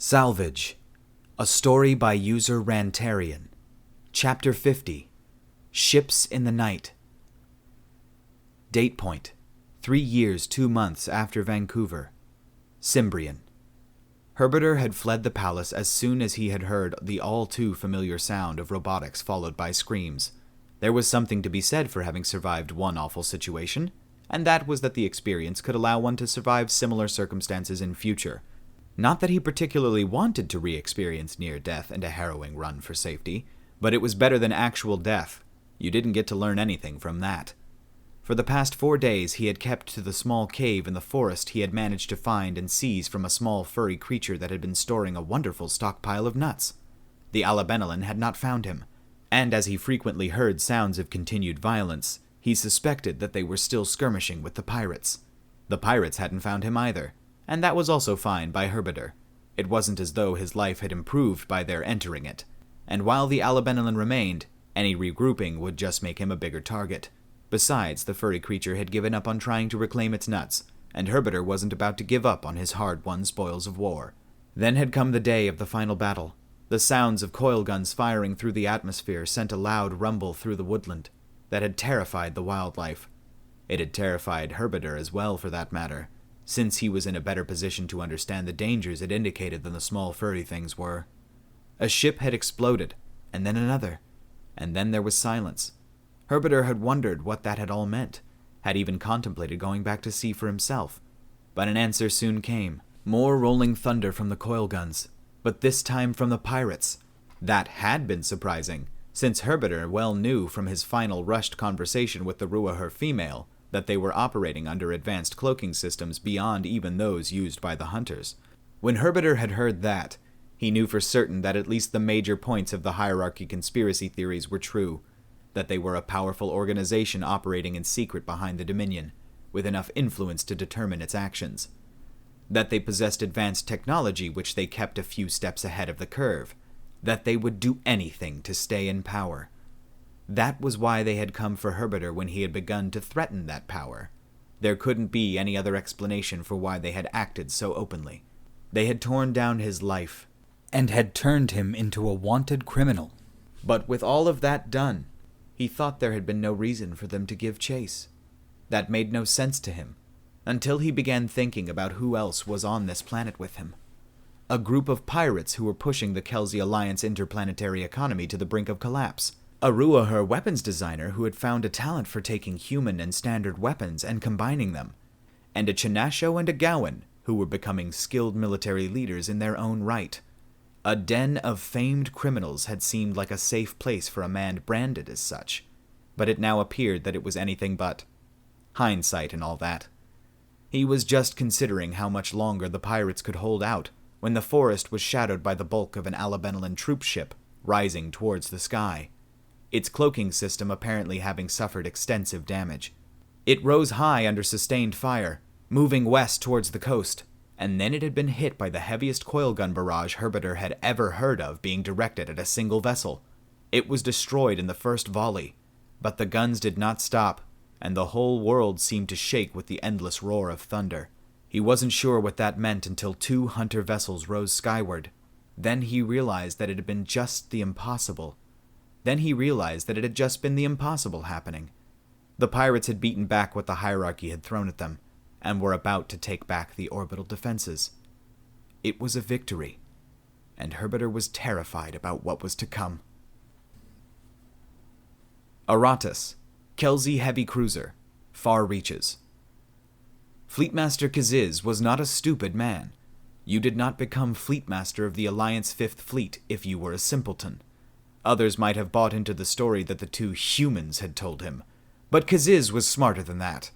Salvage, a story by user Rantarian. Chapter 50, Ships in the Night. Date point, 3 years, 2 months after Vancouver. Cimbrian. Herbert had fled the palace as soon as he had heard the all-too-familiar sound of robotics followed by screams. There was something to be said for having survived one awful situation, and that was that the experience could allow one to survive similar circumstances in future. Not that he particularly wanted to re-experience near death and a harrowing run for safety, but it was better than actual death. You didn't get to learn anything from that. For the past 4 days he had kept to the small cave in the forest he had managed to find and seize from a small furry creature that had been storing a wonderful stockpile of nuts. The Alabenelin had not found him, and as he frequently heard sounds of continued violence, he suspected that they were still skirmishing with the pirates. The pirates hadn't found him either, and that was also fine by Herbert. It wasn't as though his life had improved by their entering it, and while the Alabenelin remained, any regrouping would just make him a bigger target. Besides, the furry creature had given up on trying to reclaim its nuts, and Herbert wasn't about to give up on his hard-won spoils of war. Then had come the day of the final battle. The sounds of coil guns firing through the atmosphere sent a loud rumble through the woodland that had terrified the wildlife. It had terrified Herbert as well, for that matter, since he was in a better position to understand the dangers it indicated than the small furry things were. A ship had exploded, and then another, and then there was silence. Herbert had wondered what that had all meant, had even contemplated going back to sea for himself. But an answer soon came. More rolling thunder from the coil guns, but this time from the pirates. That had been surprising, since Herbert well knew from his final rushed conversation with the Ruaher female that they were operating under advanced cloaking systems beyond even those used by the hunters. When Herbert had heard that, he knew for certain that at least the major points of the hierarchy conspiracy theories were true, that they were a powerful organization operating in secret behind the Dominion, with enough influence to determine its actions. That they possessed advanced technology which they kept a few steps ahead of the curve. That they would do anything to stay in power. That was why they had come for Herbert when he had begun to threaten that power. There couldn't be any other explanation for why they had acted so openly. They had torn down his life, and had turned him into a wanted criminal. But with all of that done, he thought there had been no reason for them to give chase. That made no sense to him, until he began thinking about who else was on this planet with him. A group of pirates who were pushing the Kelsey Alliance interplanetary economy to the brink of collapse. A Ruaher weapons designer who had found a talent for taking human and standard weapons and combining them. And a Chinasho and a Gowan who were becoming skilled military leaders in their own right. A den of famed criminals had seemed like a safe place for a man branded as such, but it now appeared that it was anything but. Hindsight and all that. He was just considering how much longer the pirates could hold out when the forest was shadowed by the bulk of an Alabenelin troop ship rising towards the sky, its cloaking system apparently having suffered extensive damage. It rose high under sustained fire, moving west towards the coast, and then it had been hit by the heaviest coil gun barrage Herbert had ever heard of being directed at a single vessel. It was destroyed in the first volley, but the guns did not stop, and the whole world seemed to shake with the endless roar of thunder. He wasn't sure what that meant until 2 hunter vessels rose skyward. Then he realized that it had been just the impossible. Happening. The pirates had beaten back what the hierarchy had thrown at them, and were about to take back the orbital defenses. It was a victory, and Herbert was terrified about what was to come. Orators, Kelsey Heavy Cruiser, Far Reaches. Fleetmaster Kaziz was not a stupid man. You did not become Fleetmaster of the Alliance 5th Fleet if you were a simpleton. Others might have bought into the story that the 2 humans had told him, but Kaziz was smarter than that.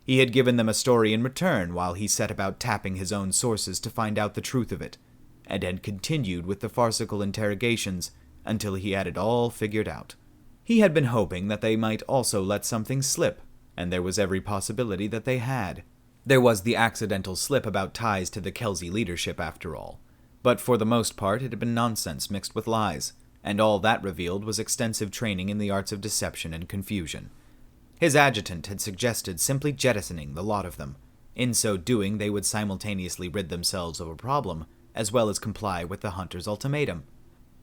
He had given them a story in return while he set about tapping his own sources to find out the truth of it, and had continued with the farcical interrogations until he had it all figured out. He had been hoping that they might also let something slip, and there was every possibility that they had. There was the accidental slip about ties to the Kelsey leadership after all, but for the most part it had been nonsense mixed with lies, and all that revealed was extensive training in the arts of deception and confusion. His adjutant had suggested simply jettisoning the lot of them. In so doing, they would simultaneously rid themselves of a problem, as well as comply with the hunter's ultimatum.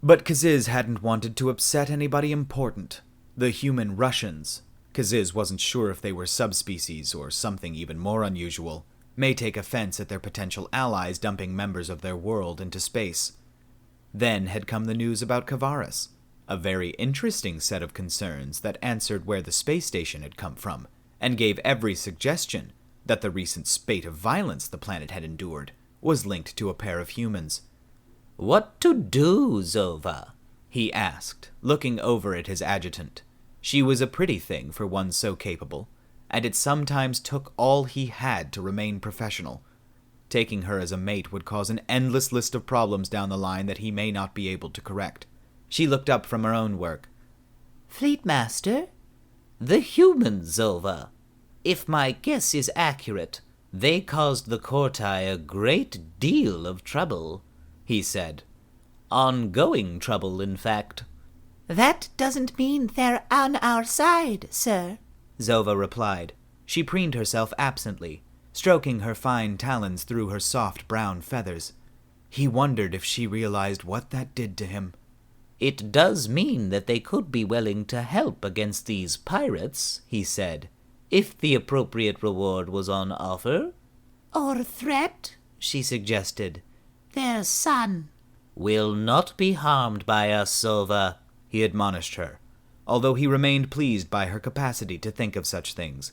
But Kaziz hadn't wanted to upset anybody important. The human Russians. Kaziz wasn't sure if they were subspecies or something even more unusual. May take offense at their potential allies dumping members of their world into space. Then had come the news about Kavaris, a very interesting set of concerns that answered where the space station had come from, and gave every suggestion that the recent spate of violence the planet had endured was linked to a pair of humans. "What to do, Zova?" he asked, looking over at his adjutant. She was a pretty thing for one so capable, and it sometimes took all he had to remain professional. Taking her as a mate would cause an endless list of problems down the line that he may not be able to correct. She looked up from her own work. "Fleetmaster? The humans, Zova. If my guess is accurate, they caused the Kortai a great deal of trouble," he said. "Ongoing trouble, in fact." "That doesn't mean they're on our side, sir," Zova replied. She preened herself absently, stroking her fine talons through her soft brown feathers. He wondered if she realized what that did to him. "It does mean that they could be willing to help against these pirates," he said, "if the appropriate reward was on offer." "Or threat," she suggested. "Their son "Will not be harmed by us, Zova," he admonished her, although he remained pleased by her capacity to think of such things.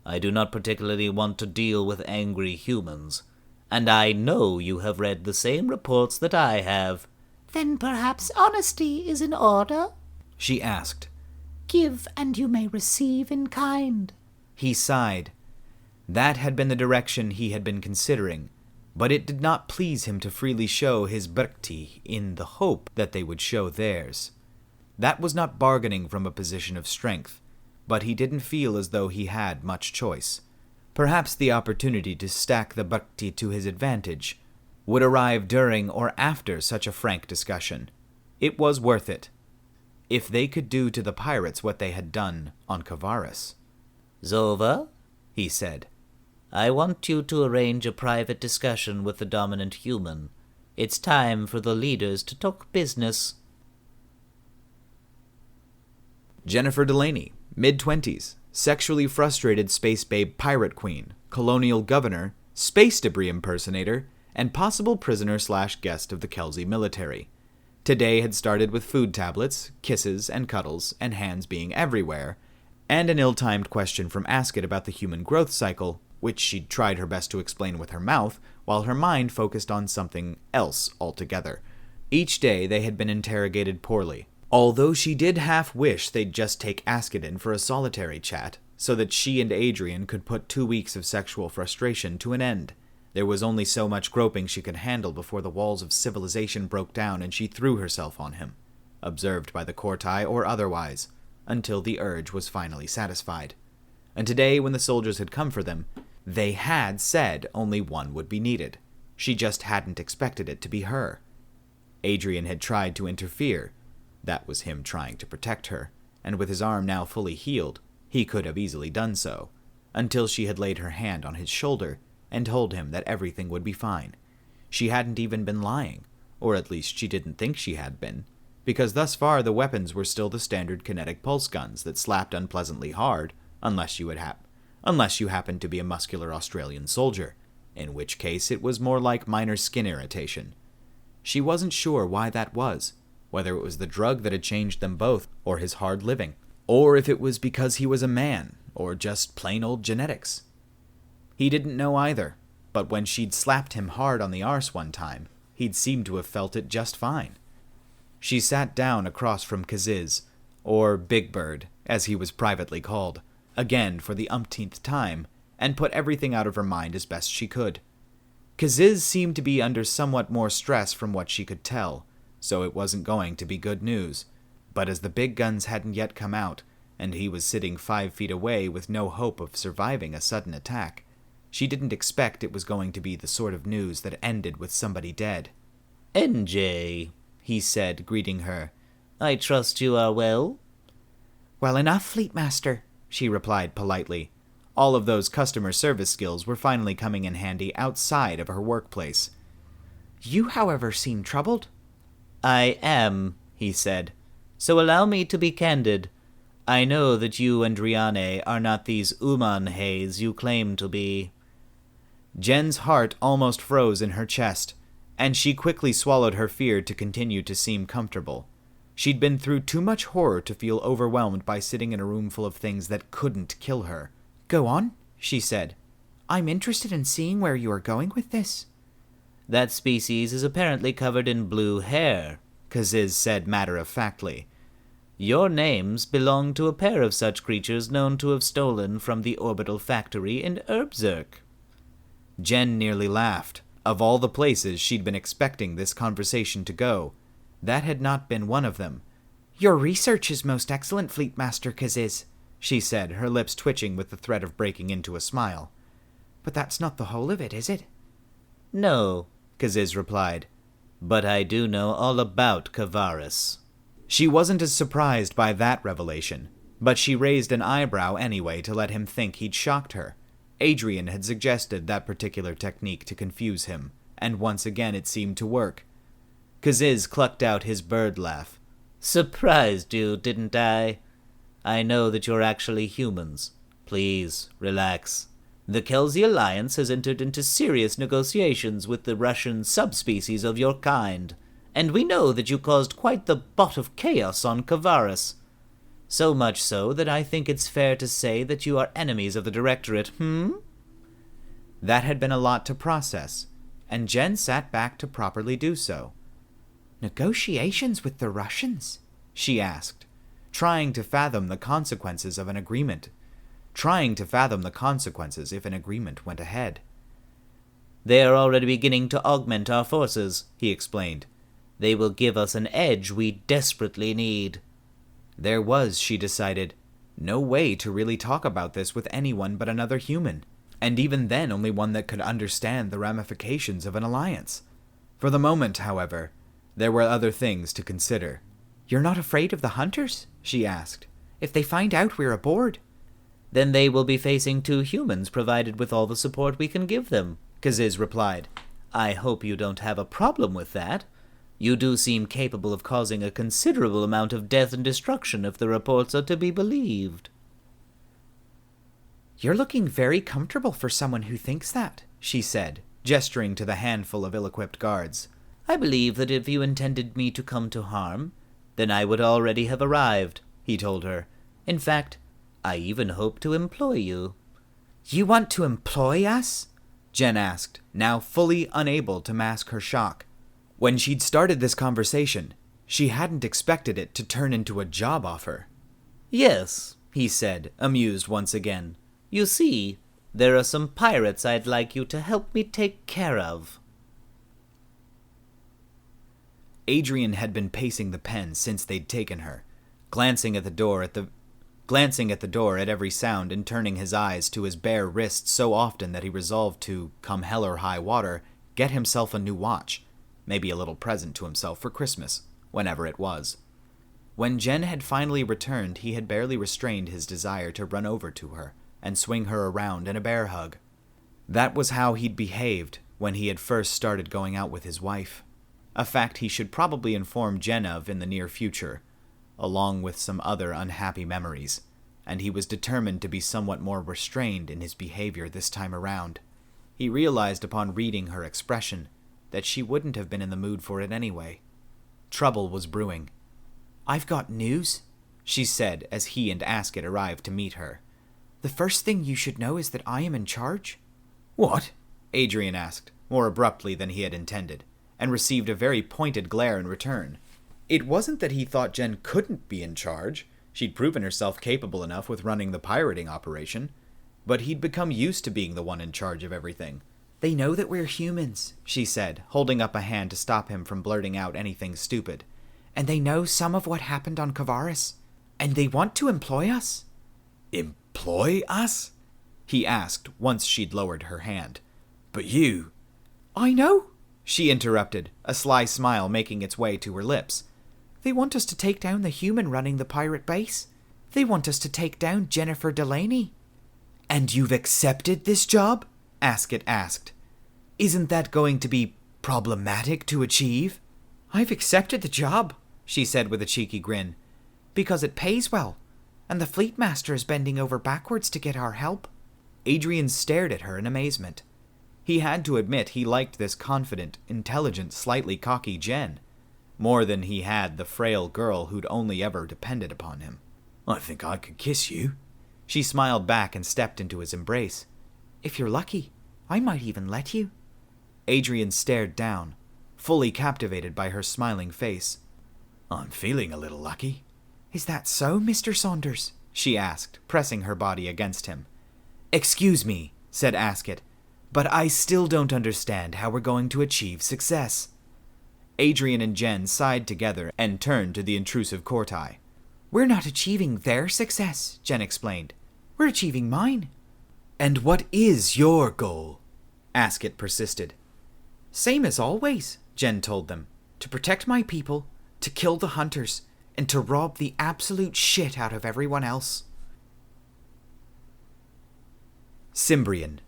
"I do not particularly want to deal with angry humans, and I know you have read the same reports that I have." "Then perhaps honesty is in order?" she asked. "Give and you may receive in kind." He sighed. That had been the direction he had been considering, but it did not please him to freely show his bhakti in the hope that they would show theirs. That was not bargaining from a position of strength, but he didn't feel as though he had much choice. Perhaps the opportunity to stack the bhakti to his advantage would arrive during or after such a frank discussion. It was worth it, if they could do to the pirates what they had done on Kavaris. "Zova," he said, "I want you to arrange a private discussion with the dominant human. It's time for the leaders to talk business." Jennifer Delaney, mid-20s, sexually frustrated space babe pirate queen, colonial governor, space debris impersonator, and possible prisoner/guest of the Kelsey military. Today had started with food tablets, kisses and cuddles, and hands being everywhere, and an ill-timed question from Asket about the human growth cycle, which she'd tried her best to explain with her mouth, while her mind focused on something else altogether. Each day they had been interrogated poorly, although she did half wish they'd just take Asket in for a solitary chat, so that she and Adrian could put 2 weeks of sexual frustration to an end. There was only so much groping she could handle before the walls of civilization broke down and she threw herself on him, observed by the Kortai or otherwise, until the urge was finally satisfied. And today, when the soldiers had come for them, they had said only one would be needed. She just hadn't expected it to be her. Adrian had tried to interfere. That was him trying to protect her, and with his arm now fully healed, he could have easily done so, until she had laid her hand on his shoulder and told him that everything would be fine. She hadn't even been lying, or at least she didn't think she had been, because thus far the weapons were still the standard kinetic pulse guns that slapped unpleasantly hard, unless you happened to be a muscular Australian soldier, in which case it was more like minor skin irritation. She wasn't sure why that was, whether it was the drug that had changed them both, or his hard living, or if it was because he was a man, or just plain old genetics. He didn't know either, but when she'd slapped him hard on the arse one time, he'd seemed to have felt it just fine. She sat down across from Kaziz, or Big Bird, as he was privately called, again for the umpteenth time, and put everything out of her mind as best she could. Kaziz seemed to be under somewhat more stress from what she could tell, so it wasn't going to be good news. But as the big guns hadn't yet come out, and he was sitting 5 feet away with no hope of surviving a sudden attack, she didn't expect it was going to be the sort of news that ended with somebody dead. "NJ," he said, greeting her. "I trust you are well?" "Well enough, Fleetmaster," she replied politely. All of those customer service skills were finally coming in handy outside of her workplace. You, however, seem troubled. I am, he said. So allow me to be candid. I know that you and Riane are not these Umanhays you claim to be. Jen's heart almost froze in her chest, and she quickly swallowed her fear to continue to seem comfortable. She'd been through too much horror to feel overwhelmed by sitting in a room full of things that couldn't kill her. Go on, she said. I'm interested in seeing where you are going with this. That species is apparently covered in blue hair, Kaziz said matter-of-factly. Your names belong to a pair of such creatures known to have stolen from the orbital factory in Erbzerk. Jen nearly laughed. Of all the places she'd been expecting this conversation to go, that had not been one of them. Your research is most excellent, Fleetmaster Kaziz, she said, her lips twitching with the threat of breaking into a smile. But that's not the whole of it, is it? No, Kaziz replied. But I do know all about Kavaris. She wasn't as surprised by that revelation, but she raised an eyebrow anyway to let him think he'd shocked her. Adrian had suggested that particular technique to confuse him, and once again it seemed to work. Kaziz clucked out his bird laugh. Surprised you, didn't I? I know that you're actually humans. Please, relax. The Kelsi Alliance has entered into serious negotiations with the Russian subspecies of your kind, and we know that you caused quite the bot of chaos on Kavaris. So much so that I think it's fair to say that you are enemies of the Directorate, That had been a lot to process, and Jen sat back to properly do so. Negotiations with the Russians? She asked, trying to fathom the consequences of an agreement. Trying to fathom the consequences if an agreement went ahead. They are already beginning to augment our forces, he explained. They will give us an edge we desperately need. There was, she decided, no way to really talk about this with anyone but another human, and even then only one that could understand the ramifications of an alliance. For the moment, however, there were other things to consider. You're not afraid of the hunters? She asked. If they find out we're aboard? Then they will be facing 2 humans provided with all the support we can give them, Kaziz replied. I hope you don't have a problem with that. You do seem capable of causing a considerable amount of death and destruction if the reports are to be believed. You're looking very comfortable for someone who thinks that, she said, gesturing to the handful of ill-equipped guards. I believe that if you intended me to come to harm, then I would already have arrived, he told her. In fact, I even hope to employ you. You want to employ us? Jen asked, now fully unable to mask her shock. When she'd started this conversation, she hadn't expected it to turn into a job offer. Yes, he said, amused once again. You see, there are some pirates I'd like you to help me take care of. Adrian had been pacing the pen since they'd taken her, glancing at the door at every sound and turning his eyes to his bare wrist so often that he resolved to, come hell or high water, get himself a new watch. Maybe a little present to himself for Christmas, whenever it was. When Jen had finally returned, he had barely restrained his desire to run over to her and swing her around in a bear hug. That was how he'd behaved when he had first started going out with his wife, a fact he should probably inform Jen of in the near future, along with some other unhappy memories, and he was determined to be somewhat more restrained in his behavior this time around. He realized upon reading her expression that she wouldn't have been in the mood for it anyway. Trouble was brewing. I've got news, she said as he and Asket arrived to meet her. The first thing you should know is that I am in charge. What? Adrian asked, more abruptly than he had intended, and received a very pointed glare in return. It wasn't that he thought Jen couldn't be in charge. She'd proven herself capable enough with running the pirating operation, but he'd become used to being the one in charge of everything. They know that we're humans, she said, holding up a hand to stop him from blurting out anything stupid. And they know some of what happened on Kavaris, and they want to employ us. Employ us? He asked once she'd lowered her hand. But you... I know, she interrupted, a sly smile making its way to her lips. They want us to take down the human running the pirate base. They want us to take down Jennifer Delaney. And you've accepted this job? Asket asked. Isn't that going to be Problematic to achieve? I've accepted the job, she said with a cheeky grin, because it pays well, and the Fleetmaster is bending over backwards to get our help. Adrian stared at her in amazement. He had to admit he liked this confident, intelligent, slightly cocky Jen, more than he had the frail girl who'd only ever depended upon him. "I think I could kiss you." She smiled back and stepped into his embrace. If you're lucky, I might even let you. Adrian stared down, fully captivated by her smiling face. "I'm feeling a little lucky." Is that so, Mr. Saunders? She asked, pressing her body against him. "Excuse me," said Ascot, "but I still don't understand how we're going to achieve success." Adrian and Jen sighed together and turned to the intrusive Courtai. We're not achieving their success, Jen explained. We're achieving mine. "And what is your goal?" Ascot persisted. Same as always, Jen told them. To protect my people, to kill the hunters, and to rob the absolute shit out of everyone else. Cimbrian.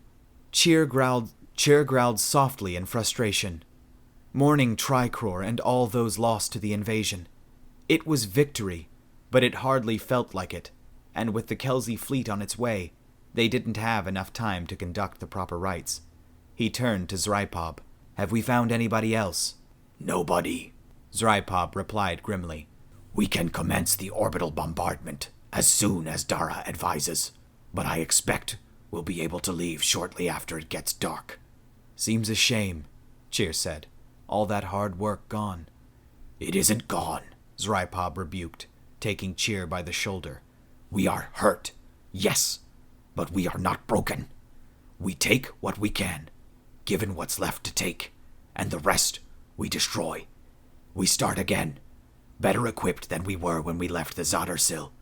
Cheer growled softly in frustration. Mourning Tricror and all those lost to the invasion. It was victory, but it hardly felt like it, and with the Kelsey fleet on its way, they didn't have enough time to conduct the proper rites. He turned to Zrypov. "Have we found anybody else?" "Nobody," Zrypov replied grimly. "We can commence the orbital bombardment as soon as Dara advises, but I expect we'll be able to leave shortly after it gets dark." "Seems a shame," Cheer said. "All that hard work gone." "It isn't gone," Zrypov rebuked, taking Cheer by the shoulder. "We are hurt, yes, but we are not broken. We take what we can, given what's left to take, and the rest we destroy. We start again, better equipped than we were when we left the Zottersill.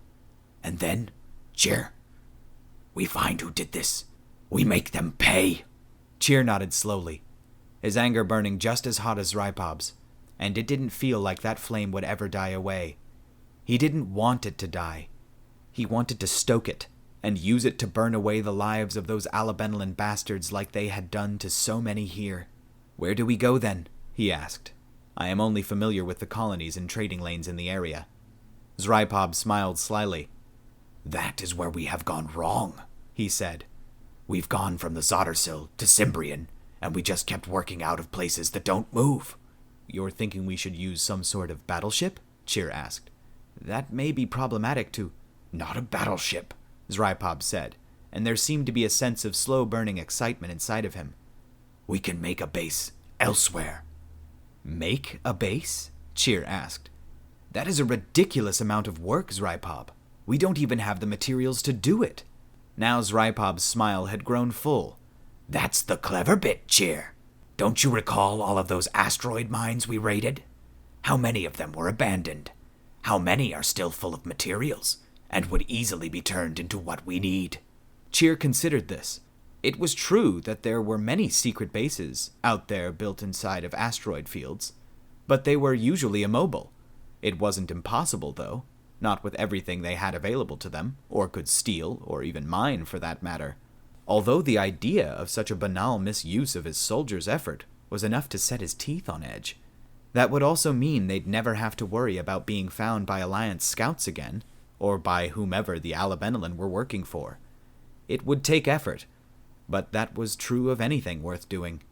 And then, Cheer, we find who did this. We make them pay." Cheer nodded slowly, his anger burning just as hot as Zrypov's, and it didn't feel like that flame would ever die away. He didn't want it to die. He wanted to stoke it, and use it to burn away the lives of those Alabenelan bastards like they had done to so many here. "Where do we go then?" he asked. "I am only familiar with the colonies and trading lanes in the area." Zrypov smiled slyly. "That is where we have gone wrong," he said. "We've gone from the Zottersill to Cimbrian, and we just kept working out of places that don't move." "You're thinking we should use some sort of battleship?" Cheer asked. "That may be problematic to—" "Not a battleship," Zrypov said, and there seemed to be a sense of slow-burning excitement inside of him. "We can make a base elsewhere." "Make a base?" Cheer asked. "That is a ridiculous amount of work, Zrypov. We don't even have the materials to do it." Now Zrypov's smile had grown full. "That's the clever bit, Cheer. Don't you recall all of those asteroid mines we raided? How many of them were abandoned? How many are still full of materials and would easily be turned into what we need?" Cheer considered this. It was true that there were many secret bases out there built inside of asteroid fields, but they were usually immobile. It wasn't impossible, though, not with everything they had available to them, or could steal, or even mine for that matter. Although the idea of such a banal misuse of his soldiers' effort was enough to set his teeth on edge. That would also mean they'd never have to worry about being found by Alliance scouts again, or by whomever the Alabenelan were working for. It would take effort, but that was true of anything worth doing.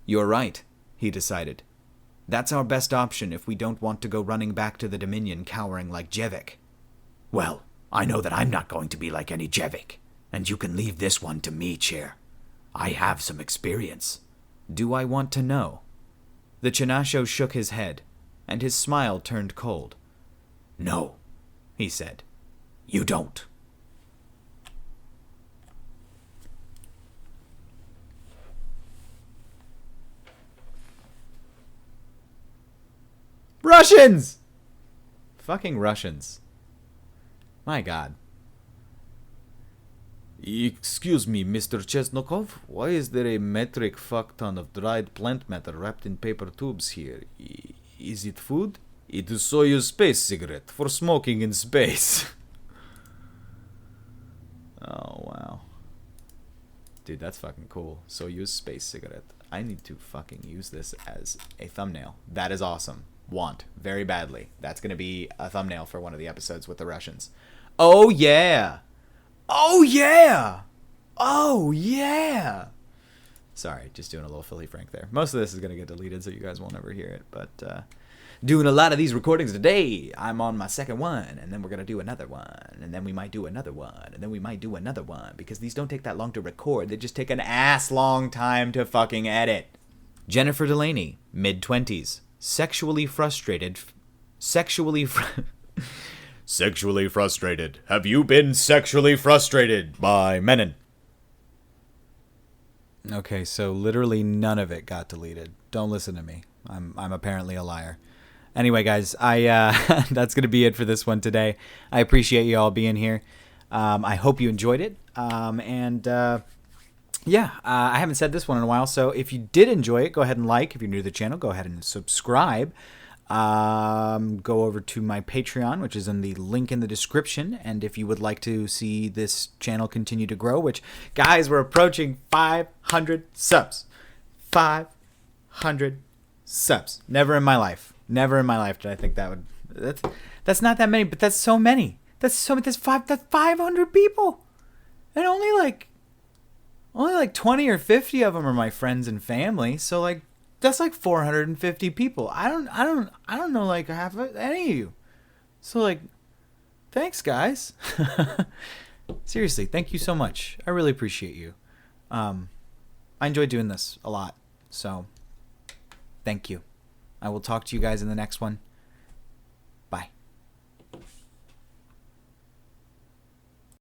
"You're right," he decided. "That's our best option if we don't want to go running back to the Dominion cowering like Jevik." "Well, I know that I'm not going to be like any Jevik, and you can leave this one to me, Cheer. I have some experience." "Do I want to know?" The Chinasho shook his head, and his smile turned cold. "No," he said. "You don't." Russians! Fucking Russians. My God. "Excuse me, Mr. Chesnokov, why is there a metric fuckton of dried plant matter wrapped in paper tubes here? Is it food?" "It is Soyuz space cigarette for smoking in space." Oh, wow. Dude, that's fucking cool. Soyuz space cigarette. I need to fucking use this as a thumbnail. That is awesome. Want very badly. That's going to be a thumbnail for one of the episodes with the Russians. Oh yeah. Oh yeah. Oh yeah. Sorry, just doing a little Philly Frank there. Most of this is going to get deleted, so you guys won't ever hear it. But doing a lot of these recordings today. I'm on my second one, and then we're going to do another one, and then we might do another one, and then we might do another one, because these don't take that long to record. They just take an ass long time to fucking edit. Jennifer Delaney, mid-20s, sexually frustrated. Sexually frustrated. Have you been sexually frustrated? By Menon. Okay, so literally none of it got deleted. Don't listen to me. I'm apparently a liar. Anyway, guys, I that's gonna be it for this one today. I appreciate you all being here. I hope you enjoyed it. I haven't said this one in a while, so if you did enjoy it, go ahead and like. If you're new to the channel, go ahead and subscribe. Go over to my Patreon, which is in the link in the description. And if you would like to see this channel continue to grow, which, guys, we're approaching 500 subs. 500 subs. Never in my life did I think that would. That's not that many, but that's so many. That's 500 people, and only like 20 or 50 of them are my friends and family. So like. That's like 450 people. I don't know like half of any of you. So like, thanks guys. Seriously, thank you so much. I really appreciate you. I enjoy doing this a lot. So thank you. I will talk to you guys in the next one.